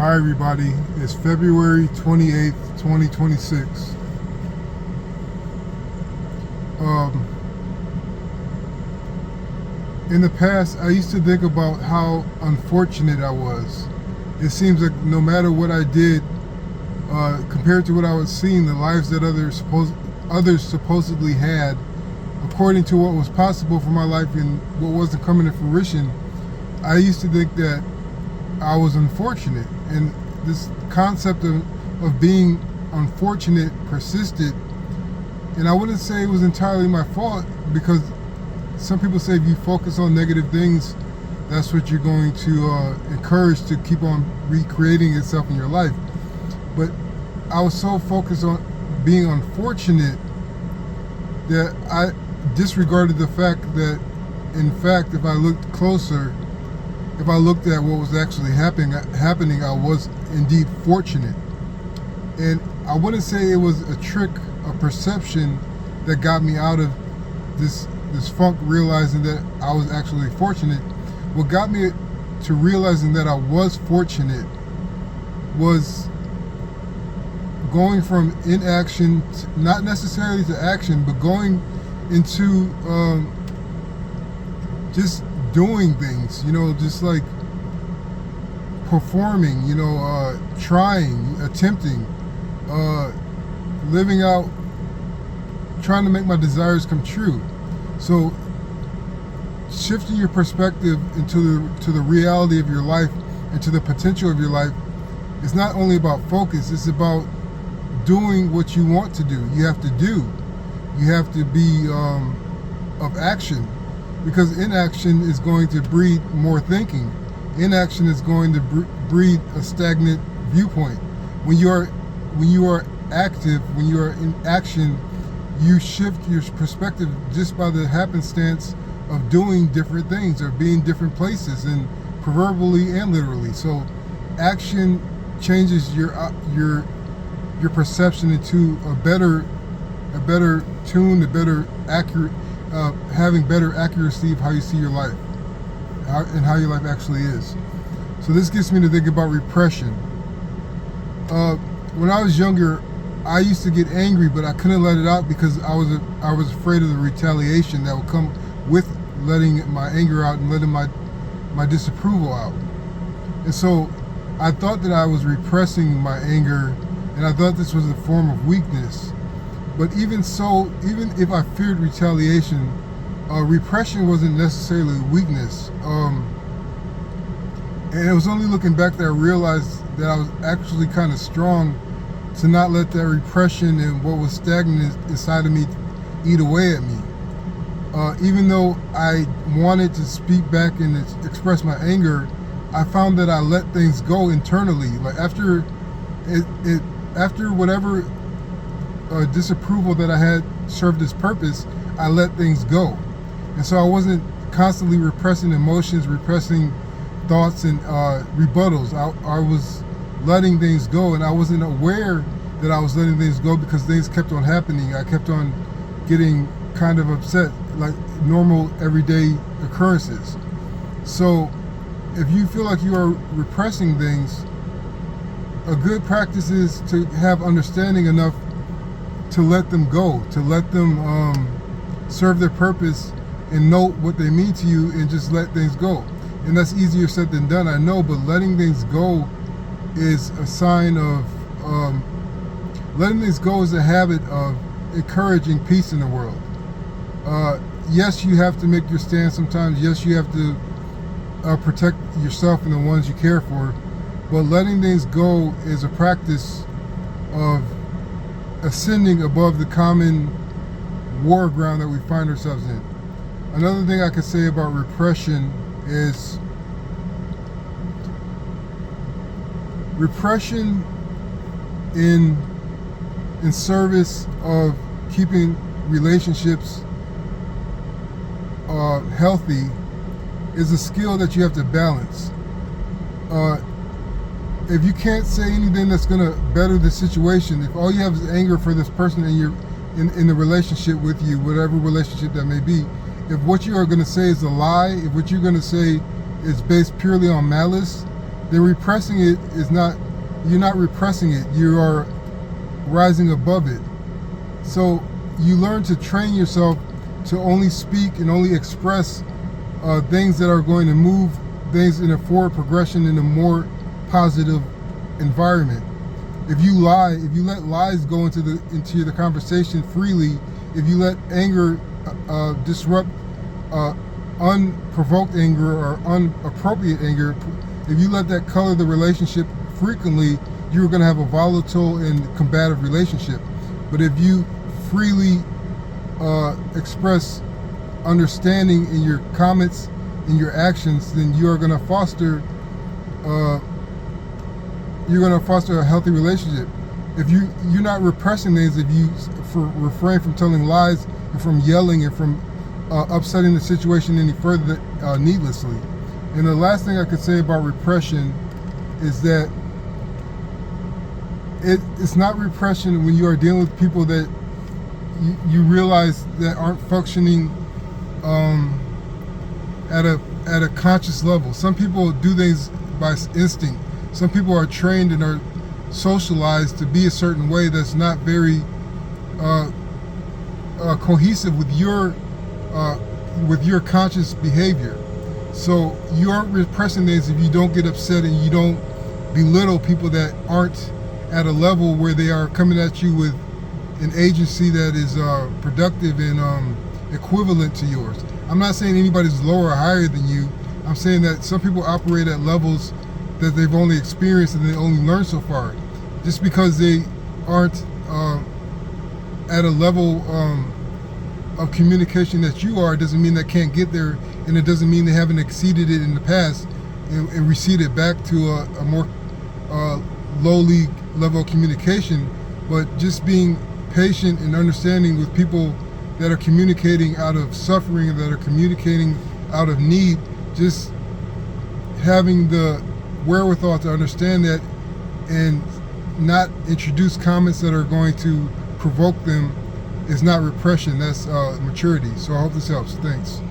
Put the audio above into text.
Hi everybody, it's February 28th, 2026. In the past, I used to think about how unfortunate I was. It seems like no matter what I did, compared to what I was seeing, the lives that others supposedly had, according to what was possible for my life and what wasn't coming to fruition, I used to think that I was unfortunate. And this concept of being unfortunate persisted. And I wouldn't say it was entirely my fault, because some people say if you focus on negative things, that's what you're going to encourage to keep on recreating itself in your life. But I was so focused on being unfortunate that I disregarded the fact that, in fact, if I looked closer, if I looked at what was actually happening, I was indeed fortunate. And I wouldn't say it was a trick, a perception that got me out of this funk, realizing that I was actually fortunate. What got me to realizing that I was fortunate was going from inaction, not necessarily to action, but going into just doing things, just like performing, trying, attempting, living out, trying to make my desires come true. So shifting your perspective into the reality of your life and to the potential of your life is not only about focus, it's about doing what you want to do. You have to do. You have to be of action, because inaction is going to breed more thinking. Inaction is going to breed a stagnant viewpoint. When you are active, when you are in action, you shift your perspective just by the happenstance of doing different things or being different places, and proverbially and literally. So action changes your perception into a better tune, a better accurate, having better accuracy of how you see your life and how your life actually is. So this gets me to think about repression. When I was younger, I used to get angry, but I couldn't let it out because I was afraid of the retaliation that would come with letting my anger out and letting my disapproval out. And so I thought that I was repressing my anger, and I thought this was a form of weakness. But even so, even if I feared retaliation, repression wasn't necessarily weakness. And it was only looking back that I realized that I was actually kind of strong to not let that repression and what was stagnant inside of me eat away at me. Even though I wanted to speak back and express my anger, I found that I let things go internally. Like after whatever disapproval that I had served its purpose, I let things go. And so I wasn't constantly repressing emotions, repressing thoughts and rebuttals. I was letting things go, and I wasn't aware that I was letting things go because things kept on happening. I kept on getting kind of upset, like normal everyday occurrences. So if you feel like you are repressing things, a good practice is to have understanding enough to let them go, to let them serve their purpose and know what they mean to you, and just let things go. And that's easier said than done, I know, but letting things go is a sign of letting things go is a habit of encouraging peace in the world. Yes, you have to make your stand sometimes. Yes, you have to protect yourself and the ones you care for. But letting things go is a practice of ascending above the common war ground that we find ourselves in. Another thing I could say about repression is repression in service of keeping relationships healthy is a skill that you have to balance. If you can't say anything that's going to better the situation, if all you have is anger for this person and you're in the relationship with you, whatever relationship that may be, if what you are going to say is a lie, if what you're going to say is based purely on malice, then repressing it is not, you're not repressing it, you are rising above it. So you learn to train yourself to only speak and only express things that are going to move things in a forward progression in a more positive environment. If you lie, if you let lies go into the conversation freely, if you let anger disrupt unprovoked anger or inappropriate anger, if you let that color the relationship frequently, you're going to have a volatile and combative relationship. But if you freely express understanding in your comments, in your actions, then you are going to foster a healthy relationship. If you're not repressing things, if you refrain from telling lies and from yelling and from upsetting the situation any further needlessly. And the last thing I could say about repression is that it's not repression when you are dealing with people that you realize that aren't functioning at a conscious level. Some people do things by instinct. Some people are trained and are socialized to be a certain way that's not very cohesive with your conscious behavior. So you aren't repressing things if you don't get upset and you don't belittle people that aren't at a level where they are coming at you with an agency that is productive and equivalent to yours. I'm not saying anybody's lower or higher than you. I'm saying that some people operate at levels that they've only experienced and they only learned so far. Just because they aren't at a level of communication that you are doesn't mean they can't get there, and it doesn't mean they haven't exceeded it in the past and receded back to a more lowly level of communication. But just being patient and understanding with people that are communicating out of suffering, that are communicating out of need, just having the wherewithal to understand that and not introduce comments that are going to provoke them is not repression, that's maturity. So I hope this helps. Thanks.